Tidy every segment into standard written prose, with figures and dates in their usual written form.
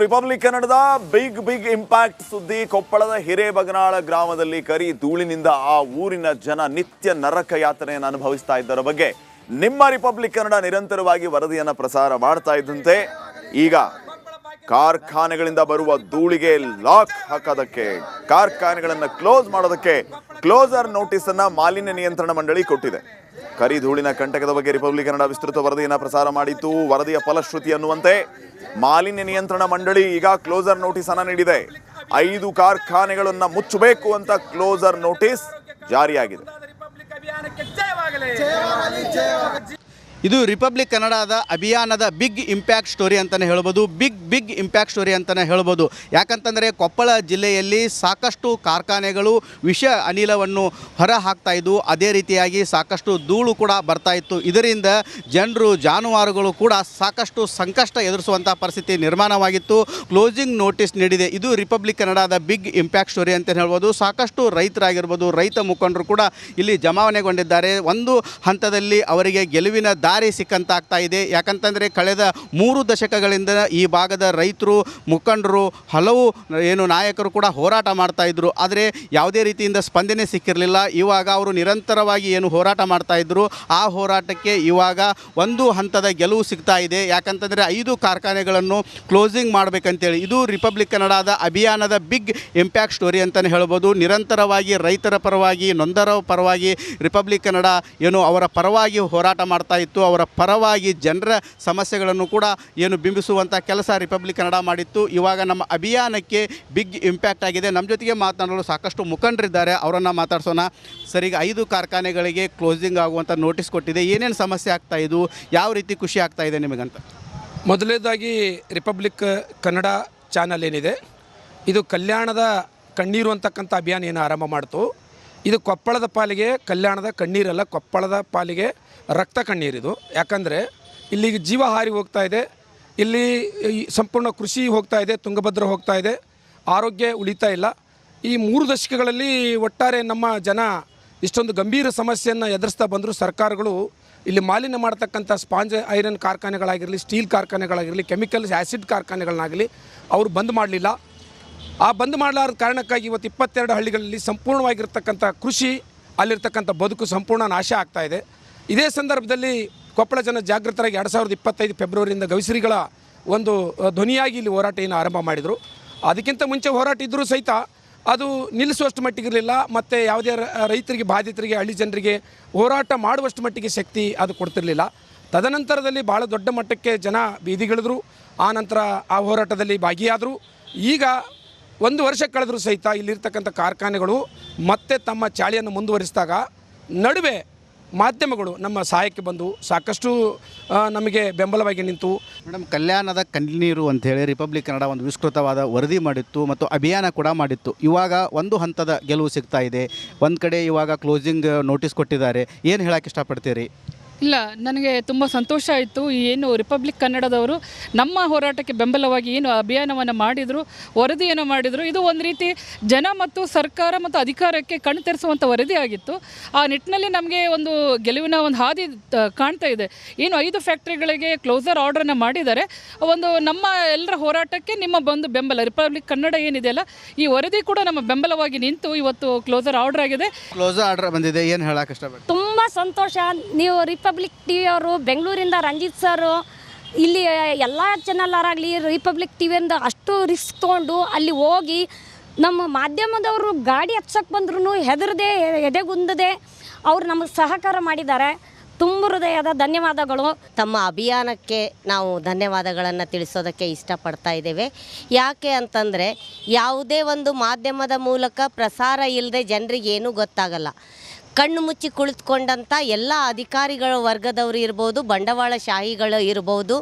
Republic ಕನ್ನಡದ big impact ಸುದ್ದಿ. ಕೊಪ್ಪಳದ ಹಿರೇಬಗನಾಳ ಗ್ರಾಮದಲ್ಲಿ ಕರಿ ಧೂಳಿನಿಂದ ಆ ಊರಿನ ಜನ ನಿತ್ಯ ನರಕ ಯಾತನೆಯನ್ನು ಅನುಭವಿಸ್ತಾ ಇದ್ದರ ಬಗ್ಗೆ ನಿಮ್ಮ ರಿಪಬ್ಲಿಕ್ ಕನ್ನಡ ನಿರಂತರವಾಗಿ ವರದಿಯನ್ನು ಪ್ರಸಾರ ಮಾಡ್ತಾ ಇದ್ದಂತೆ ಈಗ ಕಾರ್ಖಾನೆಗಳಿಂದ ಬರುವ ಧೂಳಿಗೆ ಲಾಕ್ ಹಾಕೋದಕ್ಕೆ, ಕಾರ್ಖಾನೆಗಳನ್ನು ಕ್ಲೋಸ್ ಮಾಡೋದಕ್ಕೆ ಕ್ಲೋಸರ್ ನೋಟಿಸ್ ಅನ್ನ ಮಾಲಿನ್ಯ ನಿಯಂತ್ರಣ ಮಂಡಳಿ ಕೊಟ್ಟಿದೆ. ಕರಿ ಧೂಳಿನ ಕಂಟಕದ ಬಗ್ಗೆ ರಿಪಬ್ಲಿಕ್ ಕನ್ನಡ ವಿಸ್ತೃತ ವರದಿಯನ್ನು ಪ್ರಸಾರ ಮಾಡಿತ್ತು. ವರದಿಯ ಫಲಶ್ರುತಿ ಅನ್ನುವಂತೆ ಮಾಲಿನ್ಯ ನಿಯಂತ್ರಣ ಮಂಡಳಿ ಈಗ ಕ್ಲೋಸರ್ ನೋಟಿಸ್ ಅನ್ನ ನೀಡಿದೆ. 5 ಕಾರ್ಖಾನೆಗಳನ್ನ ಮುಚ್ಚಬೇಕು ಅಂತ ಕ್ಲೋಸರ್ ನೋಟಿಸ್ ಜಾರಿಯಾಗಿದೆ. ಇದು ರಿಪಬ್ಲಿಕ್ ಕನ್ನಡದ ಅಭಿಯಾನದ ಬಿಗ್ ಇಂಪ್ಯಾಕ್ಟ್ ಸ್ಟೋರಿ ಅಂತಲೇ ಹೇಳ್ಬೋದು. ಬಿಗ್ ಇಂಪ್ಯಾಕ್ಟ್ ಸ್ಟೋರಿ ಅಂತಲೇ ಹೇಳ್ಬೋದು. ಯಾಕಂತಂದರೆ ಕೊಪ್ಪಳ ಜಿಲ್ಲೆಯಲ್ಲಿ ಸಾಕಷ್ಟು ಕಾರ್ಖಾನೆಗಳು ವಿಷ ಅನಿಲವನ್ನು ಹೊರ ಹಾಕ್ತಾ ಇದ್ವು. ಅದೇ ರೀತಿಯಾಗಿ ಸಾಕಷ್ಟು ಧೂಳು ಕೂಡ ಬರ್ತಾ ಇತ್ತು. ಇದರಿಂದ ಜನರು ಜಾನುವಾರುಗಳು ಕೂಡ ಸಾಕಷ್ಟು ಸಂಕಷ್ಟ ಎದುರಿಸುವಂಥ ಪರಿಸ್ಥಿತಿ ನಿರ್ಮಾಣವಾಗಿತ್ತು. ಕ್ಲೋಸಿಂಗ್ ನೋಟಿಸ್ ನೀಡಿದೆ. ಇದು ರಿಪಬ್ಲಿಕ್ ಕನ್ನಡದ ಬಿಗ್ ಇಂಪ್ಯಾಕ್ಟ್ ಸ್ಟೋರಿ ಅಂತ ಹೇಳ್ಬೋದು. ಸಾಕಷ್ಟು ರೈತರಾಗಿರ್ಬೋದು, ರೈತ ಮುಖಂಡರು ಕೂಡ ಇಲ್ಲಿ ಜಮಾವಣೆಗೊಂಡಿದ್ದಾರೆ. ಒಂದು ಹಂತದಲ್ಲಿ ಅವರಿಗೆ ಗೆಲುವಿನ ದಾರಿ ಸಿಕ್ಕಂತಾಗ್ತಾ ಇದೆ. ಯಾಕಂತಂದರೆ ಕಳೆದ 3 ದಶಕಗಳಿಂದ ಈ ಭಾಗದ ರೈತರು, ಮುಖಂಡರು, ಹಲವು ನಾಯಕರು ಕೂಡ ಹೋರಾಟ ಮಾಡ್ತಾ ಇದ್ರು. ಆದರೆ ಯಾವುದೇ ರೀತಿಯಿಂದ ಸ್ಪಂದನೆ ಸಿಕ್ಕಿರಲಿಲ್ಲ. ಇವಾಗ ಅವರು ನಿರಂತರವಾಗಿ ಹೋರಾಟ ಮಾಡ್ತಾ ಇದ್ರು. ಆ ಹೋರಾಟಕ್ಕೆ ಇವಾಗ ಒಂದು ಹಂತದ ಗೆಲುವು ಸಿಗ್ತಾ ಇದೆ. ಯಾಕಂತಂದರೆ 5 ಕಾರ್ಖಾನೆಗಳನ್ನು ಕ್ಲೋಸಿಂಗ್ ಮಾಡಬೇಕಂತೇಳಿ ಇದು ರಿಪಬ್ಲಿಕ್ ಕನ್ನಡದ ಅಭಿಯಾನದ ಬಿಗ್ ಇಂಪ್ಯಾಕ್ಟ್ ಸ್ಟೋರಿ ಅಂತಲೇ ಹೇಳ್ಬೋದು. ನಿರಂತರವಾಗಿ ರೈತರ ಪರವಾಗಿ, ನೊಂದರ ಪರವಾಗಿ ರಿಪಬ್ಲಿಕ್ ಕನ್ನಡ ಅವರ ಪರವಾಗಿ ಹೋರಾಟ ಮಾಡ್ತಾ ಇತ್ತು. ಅವರ ಪರವಾಗಿ ಜನರ ಸಮಸ್ಯೆಗಳನ್ನು ಕೂಡ ಬಿಂಬಿಸುವಂಥ ಕೆಲಸ ರಿಪಬ್ಲಿಕ್ ಕನ್ನಡ ಮಾಡಿತ್ತು. ಇವಾಗ ನಮ್ಮ ಅಭಿಯಾನಕ್ಕೆ ಬಿಗ್ ಇಂಪ್ಯಾಕ್ಟ್ ಆಗಿದೆ. ನಮ್ಮ ಜೊತೆಗೆ ಮಾತನಾಡಲು ಸಾಕಷ್ಟು ಮುಖಂಡರಿದ್ದಾರೆ, ಅವರನ್ನು ಮಾತಾಡ್ಸೋಣ. ಸರ್, ಈಗ 5 ಕಾರ್ಖಾನೆಗಳಿಗೆ ಕ್ಲೋಸಿಂಗ್ ಆಗುವಂಥ ನೋಟಿಸ್ ಕೊಟ್ಟಿದೆ. ಏನೇನು ಸಮಸ್ಯೆ ಆಗ್ತಾ ಇದು, ಯಾವ ರೀತಿ ಖುಷಿ ಆಗ್ತಾ ಇದೆ ನಿಮಗಂತ? ಮೊದಲನೇದಾಗಿ ರಿಪಬ್ಲಿಕ್ ಕನ್ನಡ ಚಾನಲ್ ಏನಿದೆ, ಇದು ಕಲ್ಯಾಣದ ಕಣ್ಣೀರು ಅಂತಕ್ಕಂಥ ಅಭಿಯಾನ ಏನು ಆರಂಭ ಮಾಡ್ತು. ಇದು ಕೊಪ್ಪಳದ ಪಾಲಿಗೆ ಕಲ್ಯಾಣದ ಕಣ್ಣೀರಲ್ಲ, ಕೊಪ್ಪಳದ ಪಾಲಿಗೆ ರಕ್ತ ಕಣ್ಣೀರಿದು. ಯಾಕಂದರೆ ಇಲ್ಲಿಗೆ ಜೀವ ಹಾರಿ ಹೋಗ್ತಾ ಇದೆ. ಇಲ್ಲಿ ಸಂಪೂರ್ಣ ಕೃಷಿ ಹೋಗ್ತಾ ಇದೆ, ತುಂಗಭದ್ರ ಹೋಗ್ತಾ ಇದೆ, ಆರೋಗ್ಯ ಉಳಿತಾ ಇಲ್ಲ. ಈ 3 ದಶಕಗಳಲ್ಲಿ ಒಟ್ಟಾರೆ ನಮ್ಮ ಜನ ಇಷ್ಟೊಂದು ಗಂಭೀರ ಸಮಸ್ಯೆಯನ್ನು ಎದುರಿಸ್ತಾ ಬಂದರೂ ಸರ್ಕಾರಗಳು ಇಲ್ಲಿ ಮಾಲಿನ್ಯ ಮಾಡ್ತಕ್ಕಂಥ ಸ್ಪಾಂಜ್ ಐರನ್ ಕಾರ್ಖಾನೆಗಳಾಗಿರಲಿ, ಸ್ಟೀಲ್ ಕಾರ್ಖಾನೆಗಳಾಗಿರಲಿ, ಕೆಮಿಕಲ್ಸ್ ಆ್ಯಸಿಡ್ ಕಾರ್ಖಾನೆಗಳನ್ನಾಗಲಿ ಅವರು ಬಂದ್ ಮಾಡಲಿಲ್ಲ. ಆ ಬಂದ್ ಮಾಡಲಾರದ ಕಾರಣಕ್ಕಾಗಿ ಇವತ್ತು 22 ಹಳ್ಳಿಗಳಲ್ಲಿ ಸಂಪೂರ್ಣವಾಗಿರ್ತಕ್ಕಂಥ ಕೃಷಿ, ಅಲ್ಲಿರ್ತಕ್ಕಂಥ ಬದುಕು ಸಂಪೂರ್ಣ ನಾಶ ಆಗ್ತಾ ಇದೆ. ಇದೇ ಸಂದರ್ಭದಲ್ಲಿ ಕೊಪ್ಪಳ ಜನ ಜಾಗೃತರಾಗಿ 2025 ಫೆಬ್ರವರಿಯಿಂದ ಗವಿಶ್ರೀಗಳ ಒಂದು ಧ್ವನಿಯಾಗಿ ಇಲ್ಲಿ ಹೋರಾಟ ಏನು ಆರಂಭ ಮಾಡಿದರು. ಅದಕ್ಕಿಂತ ಮುಂಚೆ ಹೋರಾಟ ಇದ್ದರೂ ಸಹಿತ ಅದು ನಿಲ್ಲಿಸುವಷ್ಟು ಮಟ್ಟಿಗಿರಲಿಲ್ಲ. ಮತ್ತು ಯಾವುದೇ ರೈತರಿಗೆ, ಬಾಧಿತರಿಗೆ, ಹಳ್ಳಿ ಜನರಿಗೆ ಹೋರಾಟ ಮಾಡುವಷ್ಟು ಮಟ್ಟಿಗೆ ಶಕ್ತಿ ಅದು ಕೊಡ್ತಿರಲಿಲ್ಲ. ತದನಂತರದಲ್ಲಿ ಭಾಳ ದೊಡ್ಡ ಮಟ್ಟಕ್ಕೆ ಜನ ಬೀದಿಗಿಳಿದ್ರು. ಆ ನಂತರ ಆ ಹೋರಾಟದಲ್ಲಿ ಭಾಗಿಯಾದರು. ಈಗ 1 ವರ್ಷ ಕಳೆದರೂ ಸಹಿತ ಇಲ್ಲಿರ್ತಕ್ಕಂಥ ಕಾರ್ಖಾನೆಗಳು ಮತ್ತೆ ತಮ್ಮ ಚಾಳಿಯನ್ನು ಮುಂದುವರಿಸಿದಾಗ ನಡುವೆ ಮಾಧ್ಯಮಗಳು ನಮ್ಮ ಸಹಾಯಕ್ಕೆ ಬಂದು ಸಾಕಷ್ಟು ನಮಗೆ ಬೆಂಬಲವಾಗಿ ನಿಂತು. ಮೇಡಮ್, ಕಲ್ಯಾಣದ ಕಣ್ಣೀರು ಅಂಥೇಳಿ ರಿಪಬ್ಲಿಕ್ ಕನ್ನಡ ಒಂದು ವಿಸ್ತೃತವಾದ ವರದಿ ಮಾಡಿತ್ತು ಮತ್ತು ಅಭಿಯಾನ ಕೂಡ ಮಾಡಿತ್ತು. ಇವಾಗ ಒಂದು ಹಂತದ ಗೆಲುವು ಸಿಗ್ತಾ ಇದೆ. ಒಂದು ಕಡೆ ಇವಾಗ ಕ್ಲೋಸಿಂಗ್ ನೋಟಿಸ್ ಕೊಟ್ಟಿದ್ದಾರೆ. ಏನು ಹೇಳೋಕ್ಕೆ ಇಷ್ಟಪಡ್ತೀರಿ? ಇಲ್ಲ, ನನಗೆ ತುಂಬ ಸಂತೋಷ ಆಯಿತು. ಏನು ರಿಪಬ್ಲಿಕ್ ಕನ್ನಡದವರು ನಮ್ಮ ಹೋರಾಟಕ್ಕೆ ಬೆಂಬಲವಾಗಿ ಏನು ಅಭಿಯಾನವನ್ನು ಮಾಡಿದರು, ವರದಿಯನ್ನು ಮಾಡಿದರು, ಇದು ಒಂದು ರೀತಿ ಜನ ಮತ್ತು ಸರ್ಕಾರ ಮತ್ತು ಅಧಿಕಾರಕ್ಕೆ ಕಣ್ಣು ತೆರೆಸುವಂಥ ವರದಿ ಆಗಿತ್ತು. ಆ ನಿಟ್ಟಿನಲ್ಲಿ ನಮಗೆ ಒಂದು ಗೆಲುವಿನ ಒಂದು ಹಾದಿ ಕಾಣ್ತಾ ಇದೆ. ಏನು 5 ಫ್ಯಾಕ್ಟ್ರಿಗಳಿಗೆ ಕ್ಲೋಸರ್ ಆರ್ಡ್ರನ್ನು ಮಾಡಿದ್ದಾರೆ. ಒಂದು ನಮ್ಮ ಎಲ್ಲರ ಹೋರಾಟಕ್ಕೆ ನಿಮ್ಮ ಬಂದು ಬೆಂಬಲ ರಿಪಬ್ಲಿಕ್ ಕನ್ನಡ ಏನಿದೆಯಲ್ಲ, ಈ ವರದಿ ಕೂಡ ನಮ್ಮ ಬೆಂಬಲವಾಗಿ ನಿಂತು ಇವತ್ತು ಕ್ಲೋಸರ್ ಆರ್ಡರ್ ಆಗಿದೆ. ಕ್ಲೋಸರ್ ಆರ್ಡರ್ ಬಂದಿದೆ. ಏನು ಹೇಳೋಕ್ಕೆ ಇಷ್ಟಪಡ್ತೀನಿ? ತುಂಬ ಸಂತೋಷ. ನೀವು ರಿಪಬ್ಲಿಕ್ ಟಿವಿ ಅವರು, ಬೆಂಗಳೂರಿಂದ ರಂಜಿತ್ ಸರ್, ಇಲ್ಲಿ ಎಲ್ಲ ಚಾನಲ್ಲಾರಾಗಲಿ ರಿಪಬ್ಲಿಕ್ ಟಿವಿಯಿಂದ ಅಷ್ಟು ರಿಸ್ಕ್ ತೊಗೊಂಡು ಅಲ್ಲಿ ಹೋಗಿ ನಮ್ಮ ಮಾಧ್ಯಮದವರು ಗಾಡಿ ಹತ್ಸಕ್ಕೆ ಬಂದ್ರೂ ಹೆದರದೆ, ಎದೆಗುಂದದೆ ಅವರು ನಮಗೆ ಸಹಕಾರ ಮಾಡಿದ್ದಾರೆ. ತುಂಬ ಹೃದಯದ ಧನ್ಯವಾದಗಳು. ತಮ್ಮ ಅಭಿಯಾನಕ್ಕೆ ನಾವು ಧನ್ಯವಾದಗಳನ್ನು ತಿಳಿಸೋದಕ್ಕೆ ಇಷ್ಟಪಡ್ತಾ ಇದ್ದೇವೆ. ಯಾಕೆ ಅಂತಂದರೆ ಯಾವುದೇ ಒಂದು ಮಾಧ್ಯಮದ ಮೂಲಕ ಪ್ರಸಾರ ಇಲ್ಲದೆ ಜನರಿಗೆ ಏನೂ ಗೊತ್ತಾಗಲ್ಲ. ಕಣ್ಣು ಮುಚ್ಚಿ ಕುಳಿತುಕೊಂಡಂಥ ಎಲ್ಲ ಅಧಿಕಾರಿಗಳ ವರ್ಗದವರು ಇರ್ಬೋದು, ಬಂಡವಾಳಶಾಹಿಗಳು ಇರ್ಬೋದು,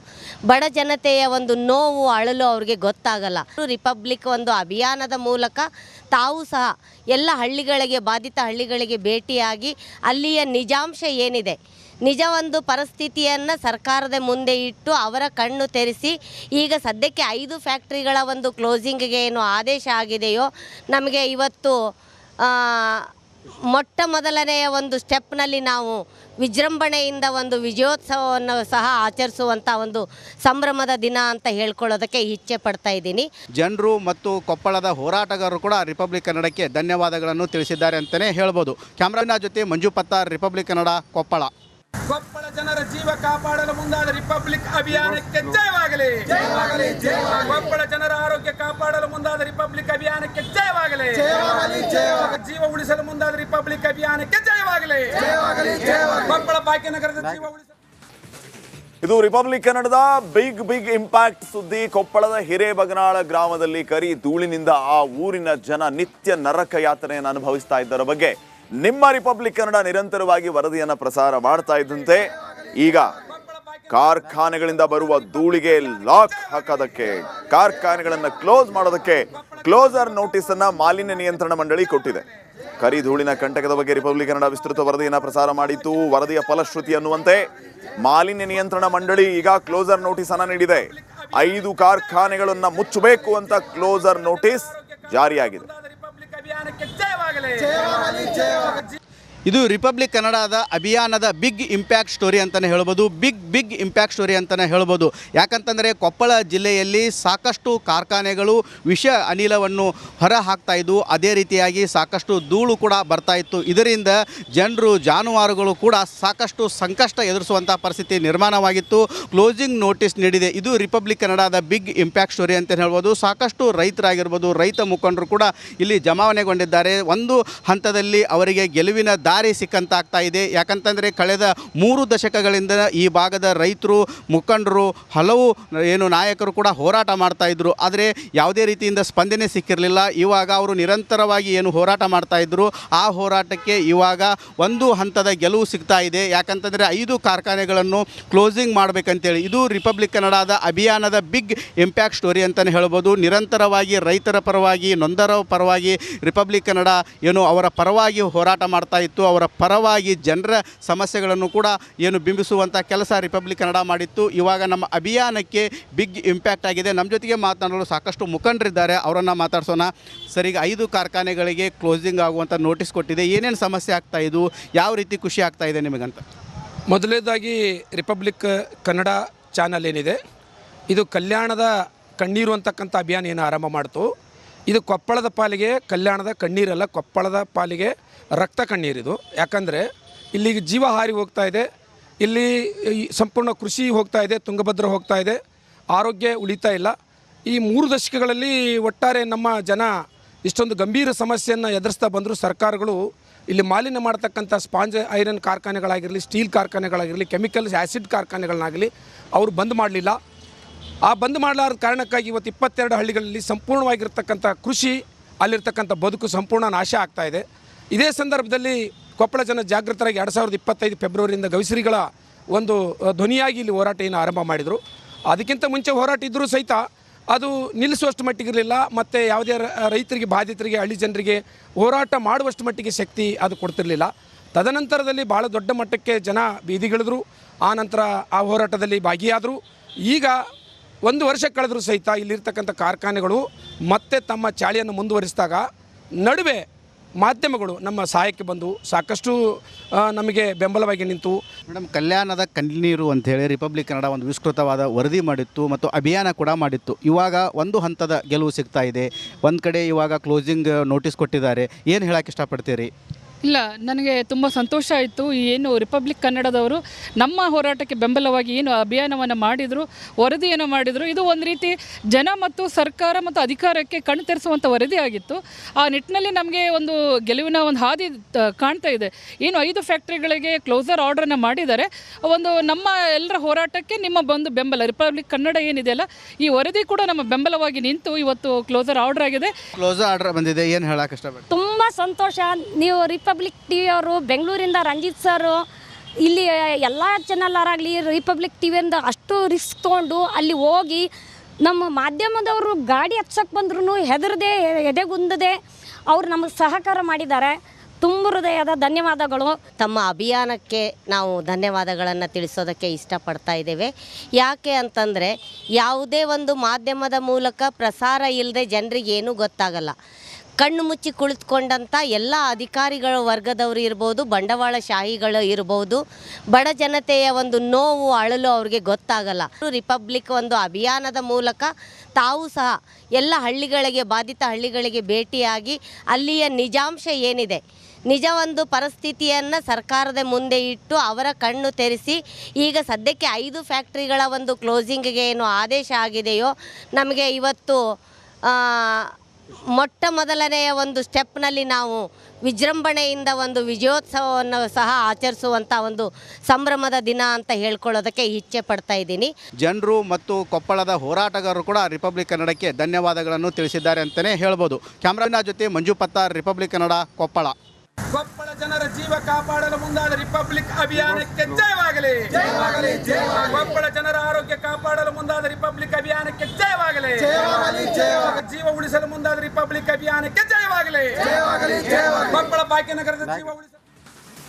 ಬಡ ಜನತೆಯ ಒಂದು ನೋವು, ಅಳಲು ಅವ್ರಿಗೆ ಗೊತ್ತಾಗಲ್ಲ. ರಿಪಬ್ಲಿಕ್ ಒಂದು ಅಭಿಯಾನದ ಮೂಲಕ ತಾವು ಸಹ ಎಲ್ಲ ಹಳ್ಳಿಗಳಿಗೆ, ಬಾಧಿತ ಹಳ್ಳಿಗಳಿಗೆ ಭೇಟಿಯಾಗಿ ಅಲ್ಲಿಯ ನಿಜಾಂಶ ಏನಿದೆ, ನಿಜ ಒಂದು ಪರಿಸ್ಥಿತಿಯನ್ನು ಸರ್ಕಾರದ ಮುಂದೆ ಇಟ್ಟು ಅವರ ಕಣ್ಣು ತೆರೆಸಿ ಈಗ ಸದ್ಯಕ್ಕೆ 5 ಫ್ಯಾಕ್ಟ್ರಿಗಳ ಒಂದು ಕ್ಲೋಸಿಂಗಿಗೆ ಏನು ಆದೇಶ ಆಗಿದೆಯೋ, ನಮಗೆ ಇವತ್ತು ಮೊಟ್ಟ ಮೊದಲನೆಯ ಒಂದು ಸ್ಟೆಪ್ನಲ್ಲಿ ನಾವು ವಿಜೃಂಭಣೆಯಿಂದ ಒಂದು ವಿಜಯೋತ್ಸವವನ್ನು ಸಹ ಆಚರಿಸುವಂಥ ಒಂದು ಸಂಭ್ರಮದ ದಿನ ಅಂತ ಹೇಳ್ಕೊಳ್ಳೋದಕ್ಕೆ ಇಚ್ಛೆ ಪಡ್ತಾ ಇದ್ದೀನಿ. ಜನರು ಮತ್ತು ಕೊಪ್ಪಳದ ಹೋರಾಟಗಾರರು ಕೂಡ ರಿಪಬ್ಲಿಕ್ ಕನ್ನಡಕ್ಕೆ ಧನ್ಯವಾದಗಳನ್ನು ತಿಳಿಸಿದ್ದಾರೆ ಅಂತಲೇ ಹೇಳ್ಬೋದು. ಕ್ಯಾಮ್ರಾನ ಜೊತೆ ಮಂಜು ಪತ್ತಾರ್, ರಿಪಬ್ಲಿಕ್ ಕನ್ನಡ, ಕೊಪ್ಪಳ. ಕೊಪ್ಪಳ ಜನರ ಜೀವ ಕಾಪಾಡಲು ಮುಂದಾದ ರಿಪಬ್ಲಿಕ್ ಅಭಿಯಾನಕ್ಕೆ ಜಯವಾಗಲಿ. ಕೊಪ್ಪಳ ಜನರ ಆರೋಗ್ಯ ಕಾಪಾಡಲು ಮುಂದಾದ ರಿಪಬ್ಲಿಕ್ ಅಭಿಯಾನಕ್ಕೆ ಜಯವಾಗಲಿ. ಜೀವ ಉಳಿಸಲು ಮುಂದಾದ ರಿಪಬ್ಲಿಕ್ ಅಭಿಯಾನಕ್ಕೆ ಜಯವಾಗಲಿ. ಕೊಪ್ಪಳ ಭಾಗ್ಯನಗರದ ಜೀವ ಉಳಿಸಲು. ಇದು ರಿಪಬ್ಲಿಕ್ ಕನ್ನಡದ ಬಿಗ್ ಇಂಪ್ಯಾಕ್ಟ್ ಸುದ್ದಿ. ಕೊಪ್ಪಳದ ಹಿರೇಬಗನಾಳ ಗ್ರಾಮದಲ್ಲಿ ಕರಿ ಧೂಳಿನಿಂದ ಆ ಊರಿನ ಜನ ನಿತ್ಯ ನರಕ ಯಾತನೆಯನ್ನು ಅನುಭವಿಸ್ತಾ ಇದ್ದರ ಬಗ್ಗೆ ನಿಮ್ಮ ರಿಪಬ್ಲಿಕ್ ಕನ್ನಡ ನಿರಂತರವಾಗಿ ವರದಿಯನ್ನು ಪ್ರಸಾರ ಮಾಡ್ತಾ ಇದ್ದಂತೆ ಈಗ ಕಾರ್ಖಾನೆಗಳಿಂದ ಬರುವ ಧೂಳಿಗೆ ಲಾಕ್ ಹಾಕೋದಕ್ಕೆ, ಕಾರ್ಖಾನೆಗಳನ್ನು ಕ್ಲೋಸ್ ಮಾಡೋದಕ್ಕೆ ಕ್ಲೋಸರ್ ನೋಟಿಸ್ ಅನ್ನ ಮಾಲಿನ್ಯ ನಿಯಂತ್ರಣ ಮಂಡಳಿ ಕೊಟ್ಟಿದೆ. ಕರಿ ಧೂಳಿನ ಕಂಟಕದ ಬಗ್ಗೆ ರಿಪಬ್ಲಿಕ್ ಕನ್ನಡ ವಿಸ್ತೃತ ವರದಿಯನ್ನು ಪ್ರಸಾರ ಮಾಡಿತ್ತು. ವರದಿಯ ಫಲಶ್ರುತಿ ಅನ್ನುವಂತೆ ಮಾಲಿನ್ಯ ನಿಯಂತ್ರಣ ಮಂಡಳಿ ಈಗ ಕ್ಲೋಸರ್ ನೋಟಿಸ್ ಅನ್ನ ನೀಡಿದೆ. 5 ಕಾರ್ಖಾನೆಗಳನ್ನ ಮುಚ್ಚಬೇಕು ಅಂತ ಕ್ಲೋಸರ್ ನೋಟಿಸ್ ಜಾರಿಯಾಗಿದೆ. ಇದು ರಿಪಬ್ಲಿಕ್ ಕನ್ನಡದ ಅಭಿಯಾನದ ಬಿಗ್ ಇಂಪ್ಯಾಕ್ಟ್ ಸ್ಟೋರಿ ಅಂತಲೇ ಹೇಳ್ಬೋದು. ಬಿಗ್ ಇಂಪ್ಯಾಕ್ಟ್ ಸ್ಟೋರಿ ಅಂತಲೇ ಹೇಳ್ಬೋದು. ಯಾಕಂತಂದರೆ ಕೊಪ್ಪಳ ಜಿಲ್ಲೆಯಲ್ಲಿ ಸಾಕಷ್ಟು ಕಾರ್ಖಾನೆಗಳು ವಿಷ ಅನಿಲವನ್ನು ಹೊರ ಹಾಕ್ತಾ ಇದ್ದು, ಅದೇ ರೀತಿಯಾಗಿ ಸಾಕಷ್ಟು ಧೂಳು ಕೂಡ ಬರ್ತಾ ಇತ್ತು. ಇದರಿಂದ ಜನರು, ಜಾನುವಾರುಗಳು ಕೂಡ ಸಾಕಷ್ಟು ಸಂಕಷ್ಟ ಎದುರಿಸುವಂಥ ಪರಿಸ್ಥಿತಿ ನಿರ್ಮಾಣವಾಗಿತ್ತು. ಕ್ಲೋಸಿಂಗ್ ನೋಟಿಸ್ ನೀಡಿದೆ. ಇದು ರಿಪಬ್ಲಿಕ್ ಕನ್ನಡದ ಬಿಗ್ ಇಂಪ್ಯಾಕ್ಟ್ ಸ್ಟೋರಿ ಅಂತ ಹೇಳ್ಬೋದು. ಸಾಕಷ್ಟು ರೈತರಾಗಿರ್ಬೋದು, ರೈತ ಮುಖಂಡರು ಕೂಡ ಇಲ್ಲಿ ಜಮಾವಣೆಗೊಂಡಿದ್ದಾರೆ. ಒಂದು ಹಂತದಲ್ಲಿ ಅವರಿಗೆ ಗೆಲುವಿನ ದಾರಿ ಸಿಕ್ಕಂತಾಗ್ತಾ ಇದೆ. ಯಾಕಂತಂದರೆ ಕಳೆದ 3 ದಶಕಗಳಿಂದ ಈ ಭಾಗದ ರೈತರು, ಮುಖಂಡರು, ಹಲವು ನಾಯಕರು ಕೂಡ ಹೋರಾಟ ಮಾಡ್ತಾ ಇದ್ರು. ಆದರೆ ಯಾವುದೇ ರೀತಿಯಿಂದ ಸ್ಪಂದನೆ ಸಿಕ್ಕಿರಲಿಲ್ಲ. ಇವಾಗ ಅವರು ನಿರಂತರವಾಗಿ ಹೋರಾಟ ಮಾಡ್ತಾ ಇದ್ರು. ಆ ಹೋರಾಟಕ್ಕೆ ಇವಾಗ ಒಂದು ಹಂತದ ಗೆಲುವು ಸಿಗ್ತಾ ಇದೆ. ಯಾಕಂತಂದರೆ 5 ಕಾರ್ಖಾನೆಗಳನ್ನು ಕ್ಲೋಸಿಂಗ್ ಮಾಡಬೇಕಂತೇಳಿ ಇದು ರಿಪಬ್ಲಿಕ್ ಕನ್ನಡದ ಅಭಿಯಾನದ ಬಿಗ್ ಇಂಪ್ಯಾಕ್ಟ್ ಸ್ಟೋರಿ ಅಂತಲೇ ಹೇಳ್ಬೋದು. ನಿರಂತರವಾಗಿ ರೈತರ ಪರವಾಗಿ, ನೊಂದರ ಪರವಾಗಿ ರಿಪಬ್ಲಿಕ್ ಕನ್ನಡ ಅವರ ಪರವಾಗಿ ಹೋರಾಟ ಮಾಡ್ತಾ ಇತ್ತು. ಅವರ ಪರವಾಗಿ ಜನರ ಸಮಸ್ಯೆಗಳನ್ನು ಕೂಡ ಬಿಂಬಿಸುವಂಥ ಕೆಲಸ ರಿಪಬ್ಲಿಕ್ ಕನ್ನಡ ಮಾಡಿತ್ತು. ಇವಾಗ ನಮ್ಮ ಅಭಿಯಾನಕ್ಕೆ ಬಿಗ್ ಇಂಪ್ಯಾಕ್ಟ್ ಆಗಿದೆ. ನಮ್ಮ ಜೊತೆಗೆ ಮಾತನಾಡಲು ಸಾಕಷ್ಟು ಮುಖಂಡರಿದ್ದಾರೆ, ಅವರನ್ನು ಮಾತಾಡ್ಸೋಣ. ಸರ್, ಈಗ 5 ಕಾರ್ಖಾನೆಗಳಿಗೆ ಕ್ಲೋಸಿಂಗ್ ಆಗುವಂಥ ನೋಟಿಸ್ ಕೊಟ್ಟಿದೆ. ಏನೇನು ಸಮಸ್ಯೆ ಆಗ್ತಾ ಇದು, ಯಾವ ರೀತಿ ಖುಷಿ ಆಗ್ತಾ ಇದೆ ನಿಮಗಂತ? ಮೊದಲನೇದಾಗಿ ರಿಪಬ್ಲಿಕ್ ಕನ್ನಡ ಚಾನಲ್ ಏನಿದೆ, ಇದು ಕಲ್ಯಾಣದ ಕಣ್ಣೀರು ಅಂತಕ್ಕಂಥ ಅಭಿಯಾನ ಏನು ಆರಂಭ ಮಾಡ್ತು. ಇದು ಕೊಪ್ಪಳದ ಪಾಲಿಗೆ ಕಲ್ಯಾಣದ ಕಣ್ಣೀರಲ್ಲ, ಕೊಪ್ಪಳದ ಪಾಲಿಗೆ ರಕ್ತ ಕಣ್ಣೀರಿದು. ಯಾಕಂದರೆ ಇಲ್ಲಿಗೆ ಜೀವ ಹಾರಿ ಹೋಗ್ತಾ ಇದೆ. ಇಲ್ಲಿ ಸಂಪೂರ್ಣ ಕೃಷಿ ಹೋಗ್ತಾ ಇದೆ, ತುಂಗಭದ್ರ ಹೋಗ್ತಾ ಇದೆ, ಆರೋಗ್ಯ ಉಳಿತಾ ಇಲ್ಲ. ಈ 3 ದಶಕಗಳಲ್ಲಿ ಒಟ್ಟಾರೆ ನಮ್ಮ ಜನ ಇಷ್ಟೊಂದು ಗಂಭೀರ ಸಮಸ್ಯೆಯನ್ನು ಎದುರಿಸ್ತಾ ಬಂದರೂ ಸರ್ಕಾರಗಳು ಇಲ್ಲಿ ಮಾಲಿನ್ಯ ಮಾಡ್ತಕ್ಕಂಥ ಸ್ಪಾಂಜ್ ಐರನ್ ಕಾರ್ಖಾನೆಗಳಾಗಿರಲಿ, ಸ್ಟೀಲ್ ಕಾರ್ಖಾನೆಗಳಾಗಿರಲಿ, ಕೆಮಿಕಲ್ಸ್ ಆ್ಯಸಿಡ್ ಕಾರ್ಖಾನೆಗಳನ್ನಾಗಲಿ ಅವರು ಬಂದ್ ಮಾಡಲಿಲ್ಲ. ಆ ಬಂದ್ ಮಾಡಲಾರದ ಕಾರಣಕ್ಕಾಗಿ ಇವತ್ತು 22 ಹಳ್ಳಿಗಳಲ್ಲಿ ಸಂಪೂರ್ಣವಾಗಿರ್ತಕ್ಕಂಥ ಕೃಷಿ, ಅಲ್ಲಿರ್ತಕ್ಕಂಥ ಬದುಕು ಸಂಪೂರ್ಣ ನಾಶ ಆಗ್ತಾ ಇದೆ. ಇದೇ ಸಂದರ್ಭದಲ್ಲಿ ಕೊಪ್ಪಳ ಜನ ಜಾಗೃತರಾಗಿ 2025 ಫೆಬ್ರವರಿಯಿಂದ ಗವಿಶ್ರೀಗಳ ಒಂದು ಧ್ವನಿಯಾಗಿ ಇಲ್ಲಿ ಹೋರಾಟ ಏನು ಆರಂಭ ಮಾಡಿದರು. ಅದಕ್ಕಿಂತ ಮುಂಚೆ ಹೋರಾಟ ಇದ್ದರೂ ಸಹಿತ ಅದು ನಿಲ್ಲಿಸುವಷ್ಟು ಮಟ್ಟಿಗಿರಲಿಲ್ಲ. ಮತ್ತು ಯಾವುದೇ ರೈತರಿಗೆ, ಬಾಧಿತರಿಗೆ, ಹಳ್ಳಿ ಜನರಿಗೆ ಹೋರಾಟ ಮಾಡುವಷ್ಟು ಮಟ್ಟಿಗೆ ಶಕ್ತಿ ಅದು ಕೊಡ್ತಿರಲಿಲ್ಲ. ತದನಂತರದಲ್ಲಿ ಭಾಳ ದೊಡ್ಡ ಮಟ್ಟಕ್ಕೆ ಜನ ಬೀದಿಗಿಳಿದ್ರು. ಆ ನಂತರ ಆ ಹೋರಾಟದಲ್ಲಿ ಭಾಗಿಯಾದರು. ಈಗ 1 ವರ್ಷ ಕಳೆದರೂ ಸಹಿತ ಇಲ್ಲಿರ್ತಕ್ಕಂಥ ಕಾರ್ಖಾನೆಗಳು ಮತ್ತೆ ತಮ್ಮ ಚಾಳಿಯನ್ನು ಮುಂದುವರಿಸಿದಾಗ ನಡುವೆ ಮಾಧ್ಯಮಗಳು ನಮ್ಮ ಸಹಾಯಕ್ಕೆ ಬಂದು ಸಾಕಷ್ಟು ನಮಗೆ ಬೆಂಬಲವಾಗಿ ನಿಂತು. ಮೇಡಮ್, ಕಲ್ಯಾಣದ ಕಣ್ಣೀರು ಅಂಥೇಳಿ ರಿಪಬ್ಲಿಕ್ ಕನ್ನಡ ಒಂದು ವಿಸ್ತೃತವಾದ ವರದಿ ಮಾಡಿತ್ತು ಮತ್ತು ಅಭಿಯಾನ ಕೂಡ ಮಾಡಿತ್ತು. ಇವಾಗ ಒಂದು ಹಂತದ ಗೆಲುವು ಸಿಗ್ತಾ ಇದೆ. ಒಂದು ಕಡೆ ಇವಾಗ ಕ್ಲೋಸಿಂಗ್ ನೋಟಿಸ್ ಕೊಟ್ಟಿದ್ದಾರೆ. ಏನು ಹೇಳೋಕ್ಕೆ ಇಷ್ಟಪಡ್ತೀರಿ? ಇಲ್ಲ, ನನಗೆ ತುಂಬ ಸಂತೋಷ ಆಯಿತು. ಏನು ರಿಪಬ್ಲಿಕ್ ಕನ್ನಡದವರು ನಮ್ಮ ಹೋರಾಟಕ್ಕೆ ಬೆಂಬಲವಾಗಿ ಏನು ಅಭಿಯಾನವನ್ನು ಮಾಡಿದರು, ವರದಿಯನ್ನು ಮಾಡಿದರು, ಇದು ಒಂದು ರೀತಿ ಜನ ಮತ್ತು ಸರ್ಕಾರ ಮತ್ತು ಅಧಿಕಾರಕ್ಕೆ ಕಣ್ಣು ತೆರೆಸುವಂಥ ವರದಿ ಆಗಿತ್ತು. ಆ ನಿಟ್ಟಿನಲ್ಲಿ ನಮಗೆ ಒಂದು ಗೆಲುವಿನ ಒಂದು ಹಾದಿ ಕಾಣ್ತಾ ಇದೆ. ಏನು 5 ಫ್ಯಾಕ್ಟ್ರಿಗಳಿಗೆ ಕ್ಲೋಸರ್ ಆರ್ಡ್ರನ್ನು ಮಾಡಿದ್ದಾರೆ. ಒಂದು ನಮ್ಮ ಎಲ್ಲರ ಹೋರಾಟಕ್ಕೆ ನಿಮ್ಮ ಬೆಂಬಲ, ರಿಪಬ್ಲಿಕ್ ಕನ್ನಡ ಏನಿದೆಯಲ್ಲ, ಈ ವರದಿ ಕೂಡ ನಮ್ಮ ಬೆಂಬಲವಾಗಿ ನಿಂತು ಇವತ್ತು ಕ್ಲೋಸರ್ ಆರ್ಡರ್ ಆಗಿದೆ. ಕ್ಲೋಸರ್ ಆರ್ಡರ್ ಬಂದಿದೆ. ಏನು ಹೇಳೋಕ್ಕೆ ಇಷ್ಟಪಡ್ತೀರಿ? ತುಂಬ ಸಂತೋಷ. ನೀವು ರಿಪಬ್ಲಿಕ್ ಟಿವಿಯವರು, ಬೆಂಗಳೂರಿಂದ ರಂಜಿತ್ ಸರ್, ಇಲ್ಲಿ ಎಲ್ಲ ಚಾನಲ್ಲಾರಾಗಲಿ ರಿಪಬ್ಲಿಕ್ ಟಿವಿಯಿಂದ ಅಷ್ಟು ರಿಸ್ಕ್ ತೊಗೊಂಡು ಅಲ್ಲಿ ಹೋಗಿ ನಮ್ಮ ಮಾಧ್ಯಮದವರು ಗಾಡಿ ಹತ್ಸಕ್ಕೆ ಬಂದ್ರೂ ಹೆದರದೆ, ಎದೆಗುಂದದೆ ಅವರು ನಮಗೆ ಸಹಕಾರ ಮಾಡಿದ್ದಾರೆ. ತುಂಬ ಹೃದಯದ ಧನ್ಯವಾದಗಳು. ತಮ್ಮ ಅಭಿಯಾನಕ್ಕೆ ನಾವು ಧನ್ಯವಾದಗಳನ್ನು ತಿಳಿಸೋದಕ್ಕೆ ಇಷ್ಟಪಡ್ತಾ ಇದ್ದೇವೆ. ಯಾಕೆ ಅಂತಂದರೆ ಯಾವುದೇ ಒಂದು ಮಾಧ್ಯಮದ ಮೂಲಕ ಪ್ರಸಾರ ಇಲ್ಲದೆ ಜನರಿಗೆ ಏನೂ ಗೊತ್ತಾಗಲ್ಲ. ಕಣ್ಣು ಮುಚ್ಚಿ ಕುಳಿತುಕೊಂಡಂಥ ಎಲ್ಲ ಅಧಿಕಾರಿಗಳ ವರ್ಗದವರು ಇರ್ಬೋದು, ಬಂಡವಾಳಶಾಹಿಗಳು ಇರ್ಬೋದು, ಬಡ ಜನತೆಯ ಒಂದು ನೋವು ಅಳಲು ಅವ್ರಿಗೆ ಗೊತ್ತಾಗಲ್ಲ. ರಿಪಬ್ಲಿಕ್ ಒಂದು ಅಭಿಯಾನದ ಮೂಲಕ ತಾವು ಸಹ ಎಲ್ಲ ಹಳ್ಳಿಗಳಿಗೆ, ಬಾಧಿತ ಹಳ್ಳಿಗಳಿಗೆ ಭೇಟಿಯಾಗಿ ಅಲ್ಲಿಯ ನಿಜಾಂಶ ಏನಿದೆ, ನಿಜ ಒಂದು ಪರಿಸ್ಥಿತಿಯನ್ನು ಸರ್ಕಾರದ ಮುಂದೆ ಇಟ್ಟು ಅವರ ಕಣ್ಣು ತೆರೆಸಿ ಈಗ ಸದ್ಯಕ್ಕೆ 5 ಫ್ಯಾಕ್ಟ್ರಿಗಳ ಒಂದು ಕ್ಲೋಸಿಂಗಿಗೆ ಏನು ಆದೇಶ ಆಗಿದೆಯೋ, ನಮಗೆ ಇವತ್ತು ಮೊಟ್ಟ ಮೊದಲನೆಯ ಒಂದು ಸ್ಟೆಪ್ನಲ್ಲಿ ನಾವು ವಿಜೃಂಭಣೆಯಿಂದ ಒಂದು ವಿಜಯೋತ್ಸವವನ್ನು ಸಹ ಆಚರಿಸುವಂಥ ಒಂದು ಸಂಭ್ರಮದ ದಿನ ಅಂತ ಹೇಳ್ಕೊಳ್ಳೋದಕ್ಕೆ ಇಚ್ಛೆ ಪಡ್ತಾ ಇದ್ದೀನಿ. ಜನರು ಮತ್ತು ಕೊಪ್ಪಳದ ಹೋರಾಟಗಾರರು ಕೂಡ ರಿಪಬ್ಲಿಕ್ ಕನ್ನಡಕ್ಕೆ ಧನ್ಯವಾದಗಳನ್ನು ತಿಳಿಸಿದ್ದಾರೆ ಅಂತಲೇ ಹೇಳ್ಬೋದು. ಕ್ಯಾಮ್ರಾನ ಜೊತೆ ಮಂಜು ಪತ್ತಾರ್, ರಿಪಬ್ಲಿಕ್ ಕನ್ನಡ, ಕೊಪ್ಪಳ. ಕೊಪ್ಪಳ ಜನರ ಜೀವ ಕಾಪಾಡಲು ಮುಂದಾದ ರಿಪಬ್ಲಿಕ್ ಅಭಿಯಾನಕ್ಕೆ ಜಯವಾಗಲಿ. ಕೊಪ್ಪಳ ಜನರ ಆರೋಗ್ಯ ಕಾಪಾಡಲು ಮುಂದಾದ ರಿಪಬ್ಲಿಕ್ ಅಭಿಯಾನಕ್ಕೆ ಜಯವಾಗಲಿ. ಜೀವ ಉಳಿಸಲು ಮುಂದಾದ ರಿಪಬ್ಲಿಕ್ ಅಭಿಯಾನಕ್ಕೆ ಜಯವಾಗಲಿ. ಕೊಪ್ಪಳ ಭಾಗ್ಯನಗರದ ಜೀವ ಉಳಿಸಲು